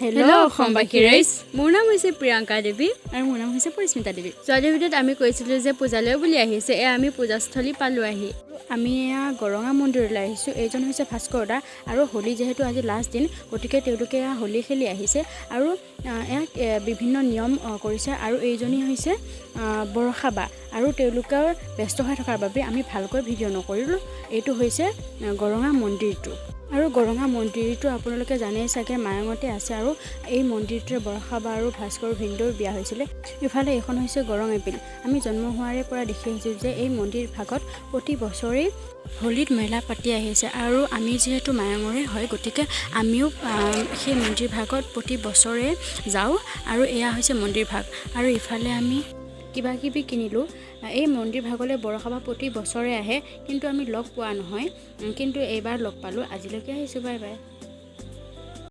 Hello' অসমবাসী ৰাইজ, মোৰ নাম হৈছে প্ৰিয়ংকা দেৱী আৰু মোৰ নাম হৈছে পৰিস্মিতা দেৱী। যোৱা ভিডিঅ'ত আমি কৈছিলোঁ যে পূজালৈ বুলি আহিছে, আমি পূজাস্থলী পালোঁ আহি। আমি এয়া গৰঙা মন্দিৰলৈ আহিছোঁ। এইজন হৈছে ভাস্কৰ দা আৰু হোলী যিহেতু আজি লাষ্ট দিন, গতিকে তেওঁলোকে এয়া হোলী খেলি আহিছে আৰু ইয়াক বিভিন্ন নিয়ম কৰিছে। আৰু এইজনী হৈছে বৰষা বা, আৰু তেওঁলোকৰ ব্যস্ত হৈ থকাৰ বাবে আমি ভালকৈ ভিডিঅ' নকৰিলোঁ। এইটো হৈছে গৰঙা মন্দিৰটো, আৰু গৰঙা মন্দিৰটো আপোনালোকে জানেই চাগে মায়ঙতে আছে। আৰু এই মন্দিৰটোৱে বৰষা বা আৰু ভাস্কৰ ভিনদেউৰ বিয়া হৈছিলে। ইফালে এইখন হৈছে গৰং এপ্ৰিল। আমি জন্ম হোৱাৰে পৰা দেখি আহিছোঁ যে এই মন্দিৰ ভাগত প্ৰতি বছৰেই হোলীত মেলা পাতি আহিছে। আৰু আমি যিহেতু মায়ঙৰে হয়, গতিকে আমিও সেই মন্দিৰ ভাগত প্ৰতি বছৰে যাওঁ। আৰু এয়া হৈছে মন্দিৰ ভাগ। আৰু ইফালে আমি কিবা কিবি কিনিলোঁ। এই মন্দিৰ ভাগলৈ বৰষা বা প্ৰতি বছৰে আহে, কিন্তু আমি লগ পোৱা নহয়, কিন্তু এইবাৰ লগ পালোঁ। আজিলৈকে আহিছোঁ, বাই বাই।